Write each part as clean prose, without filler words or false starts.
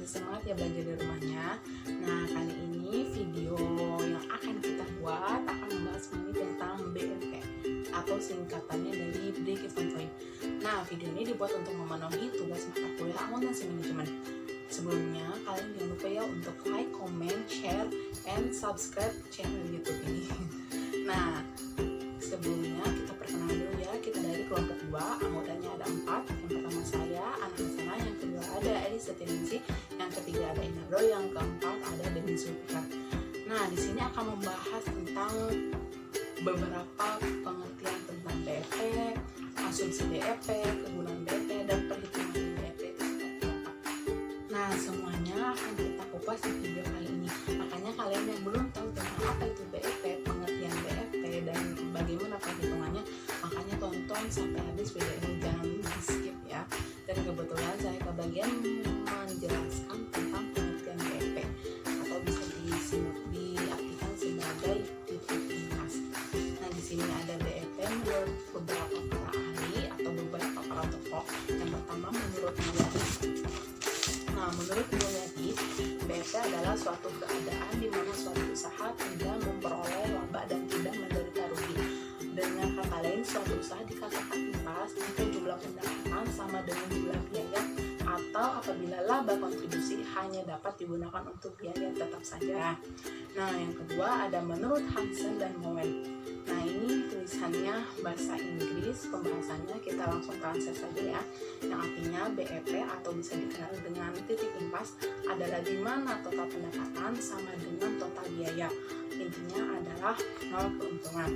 masih semangat ya belajar di rumahnya. Nah, kali ini video yang akan kita buat akan membahas mengenai tentang BEP atau singkatannya dari Break Even Point. Nah, video ini dibuat untuk memenuhi tugas mata kuliah akuntansi manajemen. Sebelumnya, kalian jangan lupa ya untuk like, comment, share, and subscribe channel YouTube ini. Nah, sebelumnya kita perkenalan dulu ya. Kita dari kelompok 2, anggotanya ada 4. Yang pertama saya, Ana Hasanah. Yang kedua ada Elis Setiningsih. Yang ketiga ada Inardo. Yang keempat ada Denis Zulfikar. Nah, di sini akan membahas tentang beberapa pengertian tentang BEP, asumsi BEP, kegunaan BEP, dan perhitungan BEP itu seperti apa. Nah, semuanya akan kita kupas di video kali ini. Makanya kalian yang belum tahu tentang apa itu BEP, pengertian BEP, dan bagaimana perhitungannya, makanya tonton sampai habis video ini, jangan di skip ya. Dan kebetulan saya kebagian menjelaskan tentang pengertian BEP atau bisa diartikan sebagai titik inkas. Nah, di sini ada BEP menurut beberapa para ahli atau beberapa para tokoh. Yang pertama menurut Mulyadi. Nah, menurut Mulyadi, BEP adalah suatu keadaan di mana suatu usaha tidak memperoleh laba dan tidak menderita rugi. Dengan kata lain, suatu usaha dikatakan impas jika jumlah pendapatan sama dengan jumlah biaya atau apabila laba kontribusi hanya dapat digunakan untuk biaya tetap saja. Nah, yang kedua ada menurut Hansen dan Moen. Nah, ini tulisannya bahasa Inggris, pembahasannya kita langsung translate saja ya. Yang artinya BEP atau bisa dikenal dengan titik impas adalah di mana total pendapatan sama dengan total biaya. Intinya adalah nol keuntungan.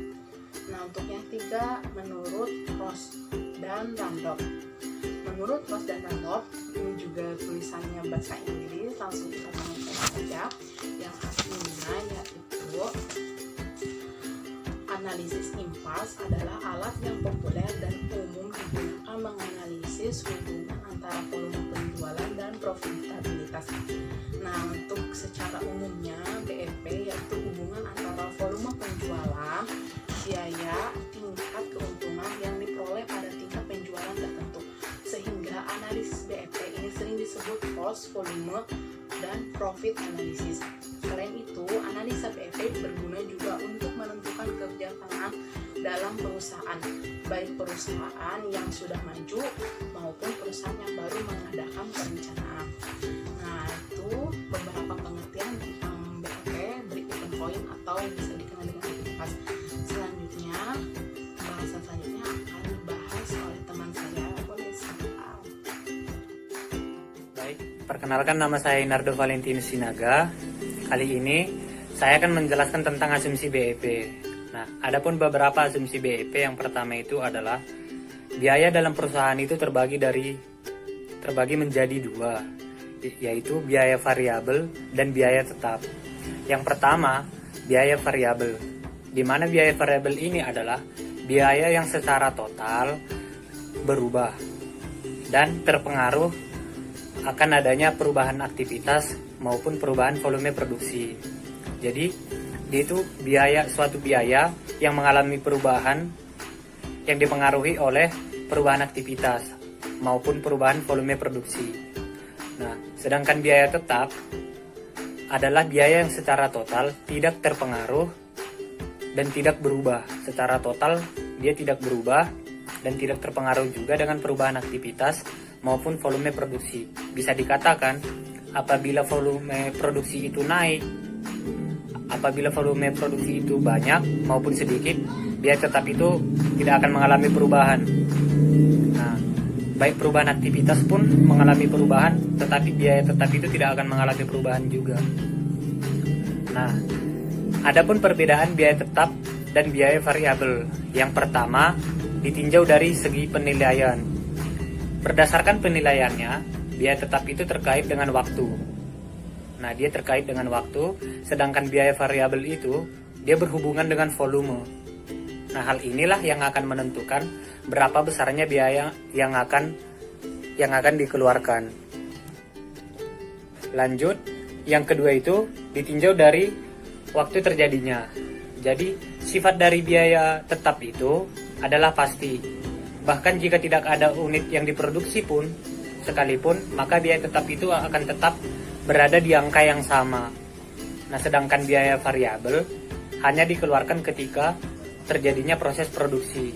Nah, untuk yang tiga menurut Ross dan Randolph. Menurut Ross dan Randolph, ini juga tulisannya bahasa Inggris, langsung kita translate saja. Yang artinya yaitu analisis impas adalah alat yang populer dan umum digunakan menganalisis hubungan antara volume penjualan dan profitabilitas. Nah, untuk secara umumnya BEP yaitu hubungan antara volume penjualan, biaya, tingkat keuntungan yang diperoleh pada tingkat penjualan tertentu. Sehingga analisis BEP ini sering disebut cost, volume, dan profit analysis. Selain itu, analisa BEP berguna juga untuk menentukan kebijakan dalam perusahaan, baik perusahaan yang sudah maju maupun perusahaan yang baru mengadakan perencanaan. Nah, itu beberapa pengertian tentang BEP, Break Even Point, atau bisa dikenal dengan titik impas. Selanjutnya, pembahasan selanjutnya akan dibahas oleh teman saya. Boleh silakan. Baik, perkenalkan nama saya Inardo Valentinus Sinaga. Kali ini saya akan menjelaskan tentang asumsi BEP. Nah, adapun beberapa asumsi BEP. Yang pertama itu adalah biaya dalam perusahaan itu terbagi menjadi dua, yaitu biaya variabel dan biaya tetap. Yang pertama, biaya variabel, di mana biaya variabel ini adalah biaya yang secara total berubah dan terpengaruh akan adanya perubahan aktivitas maupun perubahan volume produksi. Jadi, itu suatu biaya yang mengalami perubahan yang dipengaruhi oleh perubahan aktivitas maupun perubahan volume produksi. Nah, sedangkan biaya tetap adalah biaya yang secara total tidak terpengaruh dan tidak berubah. Secara total dia tidak berubah dan tidak terpengaruh juga dengan perubahan aktivitas maupun volume produksi. Bisa dikatakan apabila volume produksi itu naik, apabila volume produksi itu banyak maupun sedikit, biaya tetap itu tidak akan mengalami perubahan. Nah, baik perubahan aktivitas pun mengalami perubahan, tetapi biaya tetap itu tidak akan mengalami perubahan juga. Nah, adapun perbedaan biaya tetap dan biaya variabel. Yang pertama, ditinjau dari segi penilaian. Berdasarkan penilaiannya, biaya tetap itu terkait dengan waktu. Nah, dia terkait dengan waktu, sedangkan biaya variabel itu dia berhubungan dengan volume. Nah, hal inilah yang akan menentukan berapa besarnya biaya yang akan dikeluarkan. Lanjut, yang kedua itu ditinjau dari waktu terjadinya. Jadi, sifat dari biaya tetap itu adalah pasti. Bahkan jika tidak ada unit yang diproduksi pun, sekalipun, maka biaya tetap itu akan tetap berada di angka yang sama. Nah, sedangkan biaya variabel hanya dikeluarkan ketika terjadinya proses produksi.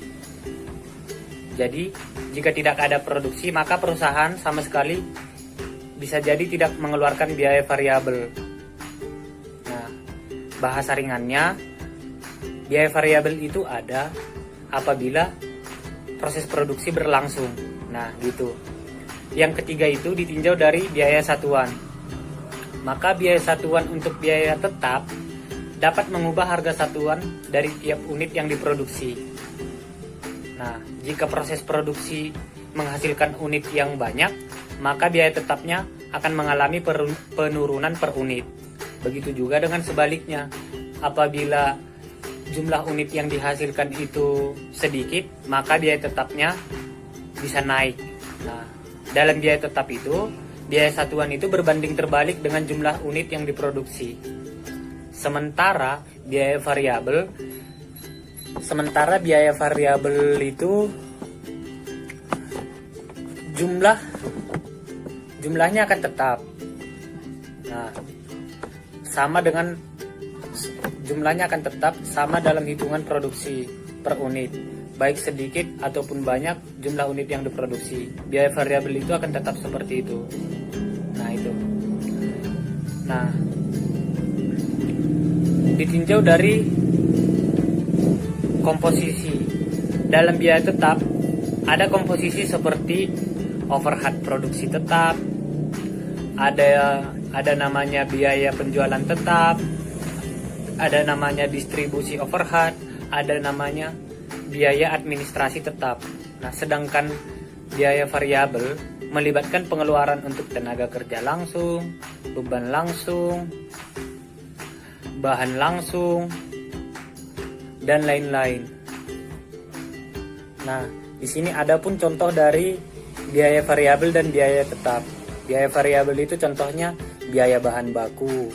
Jadi, jika tidak ada produksi, maka perusahaan sama sekali bisa jadi tidak mengeluarkan biaya variabel. Nah, bahasa ringannya, biaya variabel itu ada apabila proses produksi berlangsung. Nah, gitu. Yang ketiga itu ditinjau dari biaya satuan. Maka biaya satuan untuk biaya tetap dapat mengubah harga satuan dari tiap unit yang diproduksi. Nah, jika proses produksi menghasilkan unit yang banyak, maka biaya tetapnya akan mengalami penurunan per unit. Begitu juga dengan sebaliknya. Apabila jumlah unit yang dihasilkan itu sedikit, maka biaya tetapnya bisa naik. Nah, dalam biaya tetap itu, biaya satuan itu berbanding terbalik dengan jumlah unit yang diproduksi. Sementara biaya variabel itu jumlahnya akan tetap. Nah, jumlahnya akan tetap sama dalam hitungan produksi per unit, baik sedikit ataupun banyak jumlah unit yang diproduksi. Biaya variabel itu akan tetap seperti itu. Nah, itu. Nah, ditinjau dari komposisi. Dalam biaya tetap ada komposisi seperti overhead produksi tetap, ada namanya biaya penjualan tetap, ada namanya distribusi overhead, ada namanya biaya administrasi tetap. Nah, sedangkan biaya variabel melibatkan pengeluaran untuk tenaga kerja langsung, beban langsung, bahan langsung, dan lain-lain. Nah, di sini ada pun contoh dari biaya variabel dan biaya tetap. Biaya variabel itu contohnya biaya bahan baku,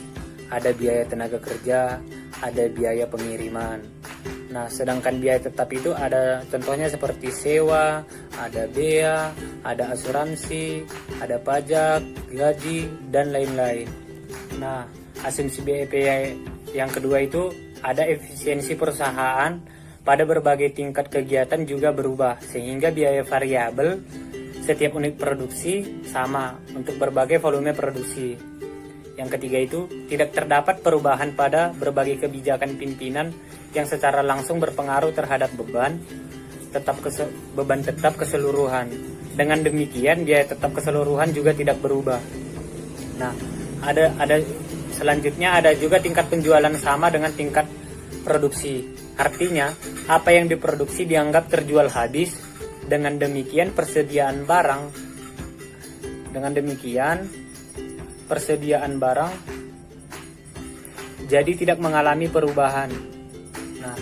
ada biaya tenaga kerja, ada biaya pengiriman. Nah, sedangkan biaya tetap itu ada contohnya seperti sewa, ada bea, ada asuransi, ada pajak, gaji, dan lain-lain. Nah, asumsi BEP yang kedua itu ada efisiensi perusahaan pada berbagai tingkat kegiatan juga berubah, sehingga biaya variabel setiap unit produksi sama untuk berbagai volume produksi. Yang ketiga itu tidak terdapat perubahan pada berbagai kebijakan pimpinan yang secara langsung berpengaruh terhadap beban tetap keseluruhan. Dengan demikian biaya tetap keseluruhan juga tidak berubah. Nah, ada selanjutnya ada juga tingkat penjualan sama dengan tingkat produksi. Artinya, apa yang diproduksi dianggap terjual habis. Dengan demikian persediaan barang jadi tidak mengalami perubahan. Nah,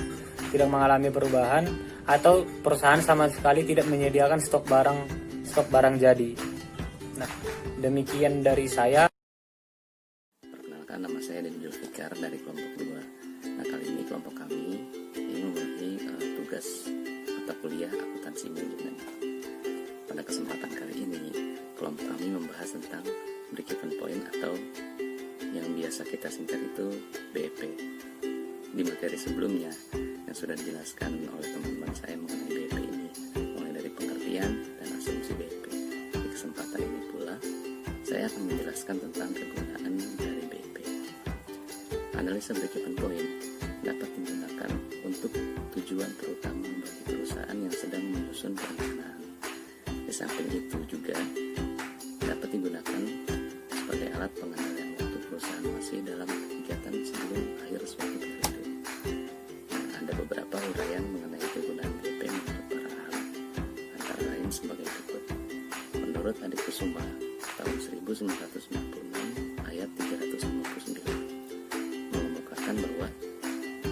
tidak mengalami perubahan atau perusahaan sama sekali tidak menyediakan stok barang jadi. Nah, demikian dari saya. Perkenalkan, nama saya Denny Fikar dari kelompok 2. Nah, kali ini kelompok kami ingin memiliki tugas mata kuliah akuntansi manajemen. Pada kesempatan kali ini, kelompok kami membahas tentang break-even point atau yang biasa kita singkat itu BEP. Di materi sebelumnya yang sudah dijelaskan oleh teman-teman saya mengenai BEP ini, mulai dari pengertian dan asumsi BEP. Di kesempatan ini pula, saya akan menjelaskan tentang kegunaan dari BEP. Analisa break-even point dapat digunakan untuk tujuan terutama bagi perusahaan yang sedang menyusun perencanaan. Di samping itu juga dapat digunakan sebagai alat pengendalian waktu perusahaan masih dalam kegiatan sebelum akhir suatu periode. Nah, ada beberapa uraian mengenai kegunaan BEP menurut para ahli, antara lain sebagai berikut. Menurut Adi Kusuma tahun 1996 ayat 359 mengemukakan bahwa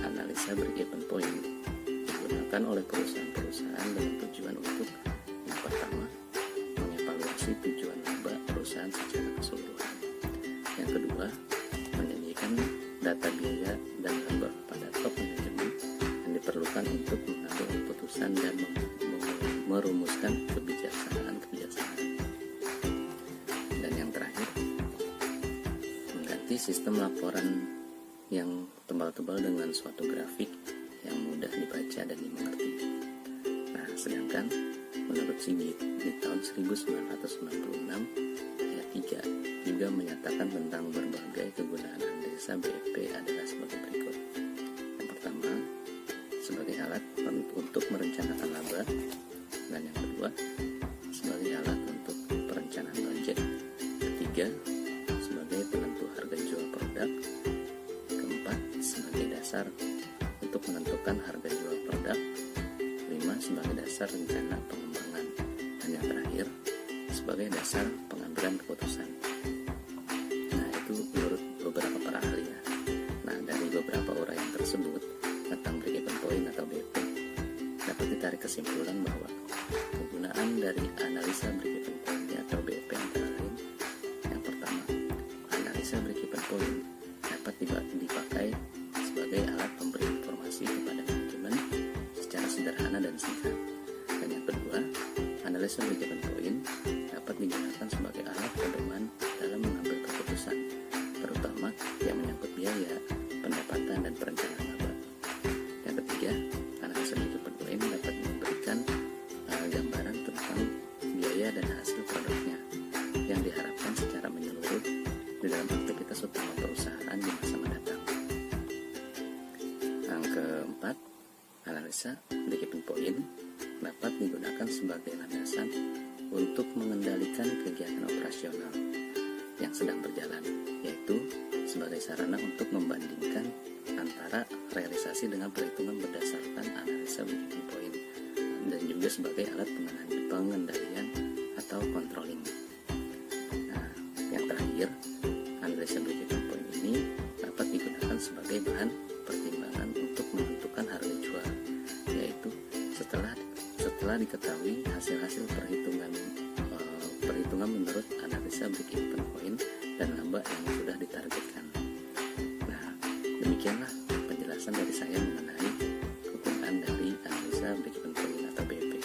analisa break-even point digunakan oleh perusahaan-perusahaan dengan tujuan untuk yang pertama, mengevaluasi tujuan laba perusahaan secara keseluruhan. Yang kedua, menyajikan data biaya dan laba pada top manajemen yang diperlukan untuk mengambil keputusan dan merumuskan kebijaksanaan. seperti sistem laporan yang tebal-tebal dengan suatu grafik yang mudah dibaca dan dimengerti. Nah, sedangkan menurut Sigit di tahun 1996 ayat 3 juga menyatakan tentang berbagai kegunaan analisa BEP adalah sebagai berikut. Yang pertama, sebagai alat untuk merencanakan laba, dan yang kedua, sebagai alat untuk perencanaan budget. Ketiga, sebagai penentu harga jual produk. Keempat, sebagai dasar untuk menentukan harga jual produk. 5, sebagai dasar rencana pengembangan. Dan yang terakhir, sebagai dasar pengambilan keputusan. Nah, itu menurut beberapa para ahli ya. Nah, dari beberapa uraian tersebut tentang break-even point atau BP, dapat ditarik kesimpulan bahwa kegunaan dari analisa break-even point atau BP antara lain: yang pertama, analisa break-even point dapat dipakai sebagai alat pemberi informasi kepada manajemen secara sederhana dan singkat. Dan yang kedua, analisa break-even point dapat digunakan sebagai alat pedoman dalam mengambil keputusan, terutama yang menyangkut biaya, pendapatan, dan perencanaan laba. Yang ketiga, analisa break-even point dapat memberikan gambaran tentang biaya dan hasil produknya yang diharapkan secara menyeluruh di dalam aktivitas utama perusahaan di masa mendatang. Yang keempat, analisa break-even point dapat digunakan sebagai landasan untuk mengendalikan kegiatan operasional yang sedang berjalan, yaitu sebagai sarana untuk membandingkan antara realisasi dengan perhitungan berdasarkan analisa break-even point, dan juga sebagai alat pengendalian atau controlling. Nah, yang terakhir, analisa break-even point ini dapat digunakan sebagai bahan pertimbangan untuk menentukan harga jual, yaitu setelah diketahui hasil-hasil perhitungan menurut analisa break-even point dan laba yang sudah ditargetkan. Nah, demikianlah penjelasan dari saya mengenai kegunaan dari analisa break-even point atau BEP.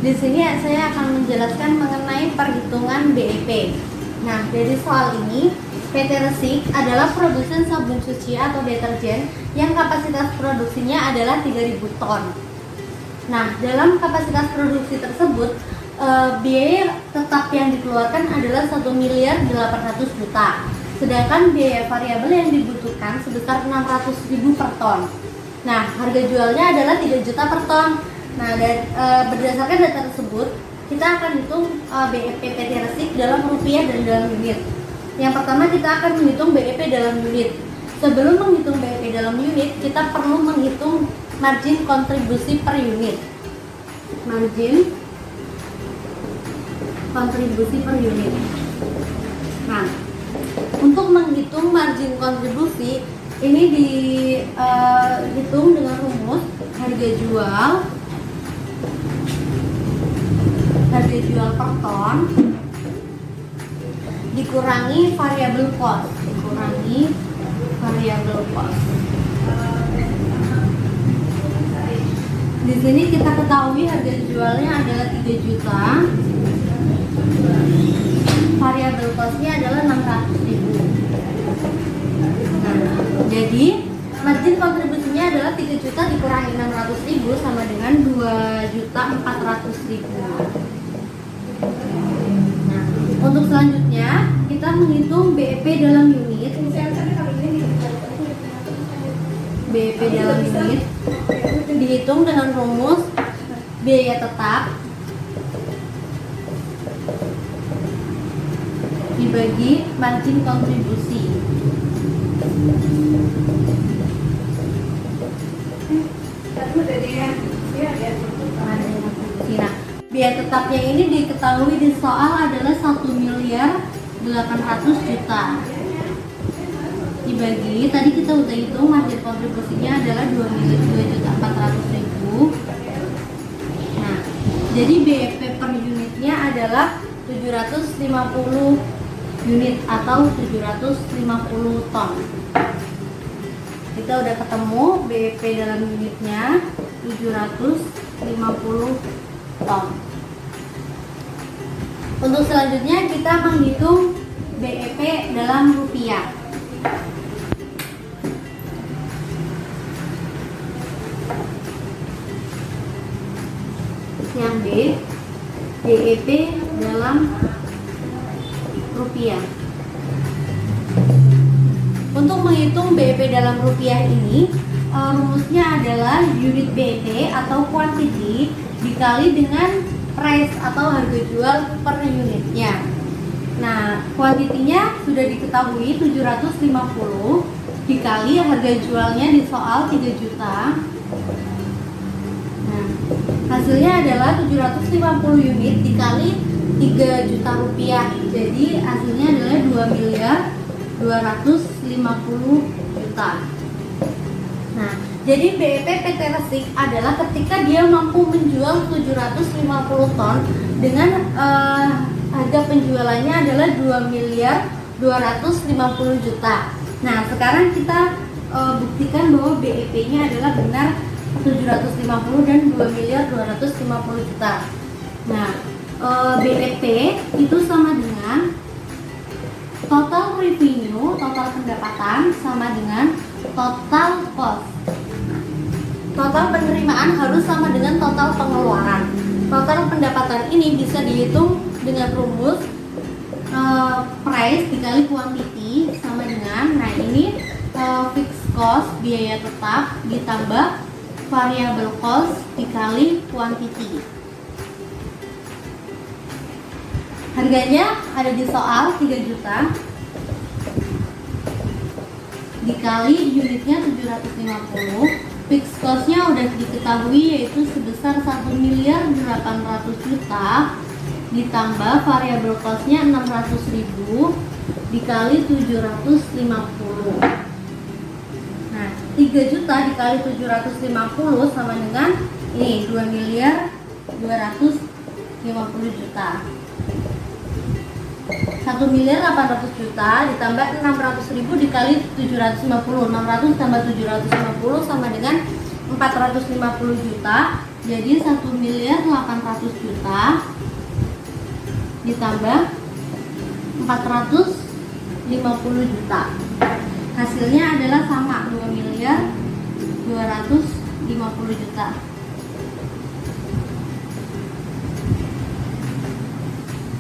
Di sini saya akan menjelaskan mengenai perhitungan BEP. Nah, dari soal ini, PT Resik adalah produsen sabun cuci atau deterjen yang kapasitas produksinya adalah 3.000 ton. Nah, dalam kapasitas produksi tersebut, biaya tetap yang dikeluarkan adalah 1.800.000.000, sedangkan biaya variabel yang dibutuhkan sebesar 600.000 per ton. Nah, harga jualnya adalah 3 juta per ton. Nah, berdasarkan data tersebut, kita akan hitung BEP PT Resik dalam rupiah dan dalam unit. Yang pertama, kita akan menghitung BEP dalam unit. Sebelum menghitung BEP dalam unit, kita perlu menghitung margin kontribusi per unit. Margin kontribusi per unit. Nah, untuk menghitung margin kontribusi ini dihitung dengan rumus harga jual per ton dikurangi variable cost. Di sini kita ketahui harga jualnya adalah 3 juta. Variable cost-nya adalah 600.000. Nah, jadi margin kontribusinya adalah 3 juta dikurangi 600.000 sama dengan 2.400.000. Nah, untuk selanjutnya kita menghitung BEP dalam unit. BEP dalam unit dihitung dengan rumus biaya tetap dibagi margin kontribusi. Nah, biaya tetapnya ini diketahui di soal adalah 1.800.000.000 dibagi, tadi kita udah hitung margin kontribusinya adalah 2.400.000. Nah, jadi BEP per unitnya adalah 750 unit atau 750 ton. Kita udah ketemu BEP dalam unitnya 750 ton. Untuk selanjutnya kita menghitung BEP dalam rupiah. Yang B, BEP dalam rupiah. Untuk menghitung BEP dalam rupiah ini, rumusnya adalah unit BEP atau quantity dikali dengan price atau harga jual per unitnya. Nah, kuantitinya sudah diketahui 750 dikali harga jualnya di soal 3 juta. Nah, hasilnya adalah 750 unit dikali 3 juta rupiah. Jadi hasilnya adalah 2.250 juta. Nah, jadi BEP PT Resik adalah ketika dia mampu menjual 750 ton dengan harga penjualannya adalah 2.250 juta. Nah, sekarang kita buktikan bahwa BEP-nya adalah benar 750 dan 2.250 juta. Nah, BEP itu sama dengan total revenue, total pendapatan sama dengan total cost. Total penerimaan harus sama dengan total pengeluaran. Total pendapatan ini bisa dihitung dengan rumus price dikali quantity sama dengan, nah ini fixed cost biaya tetap ditambah variable cost dikali quantity. Harganya ada di soal 3 juta dikali unitnya 750. Fixed cost-nya udah diketahui yaitu sebesar 1.800.000 ditambah variable cost-nya 600.000 dikali 750. Nah, 3 juta dikali 750 sama dengan ini 2.250 juta. 1.800.000 ditambah 600.000 dikali 750. 600 tambah 750 sama dengan 450 juta. Jadi 1.800.000 ditambah 450 juta. Hasilnya adalah sama 2.250 juta.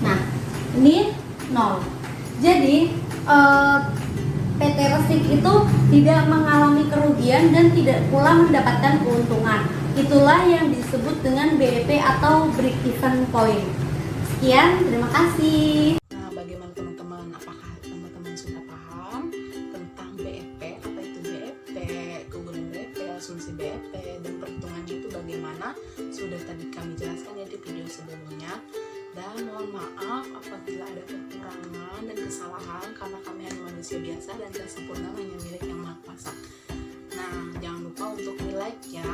Nah, ini 0. Jadi PT Resik itu tidak mengalami kerugian dan tidak pula mendapatkan keuntungan. Itulah yang disebut dengan BEP atau break even point. Sekian, terima kasih. Nah, bagaimana teman-teman? Apakah teman-teman sudah paham tentang BEP? Apa itu BEP, keunggulan BEP, asumsi BEP, dan perhitungannya itu bagaimana? Sudah tadi kami jelaskan ya di video sebelumnya. Dan mohon maaf apabila ada kekurangan dan kesalahan karena kami hanya manusia biasa dan tak sempurna hanya milik Yang Maha Kuasa. Nah, jangan lupa untuk like ya,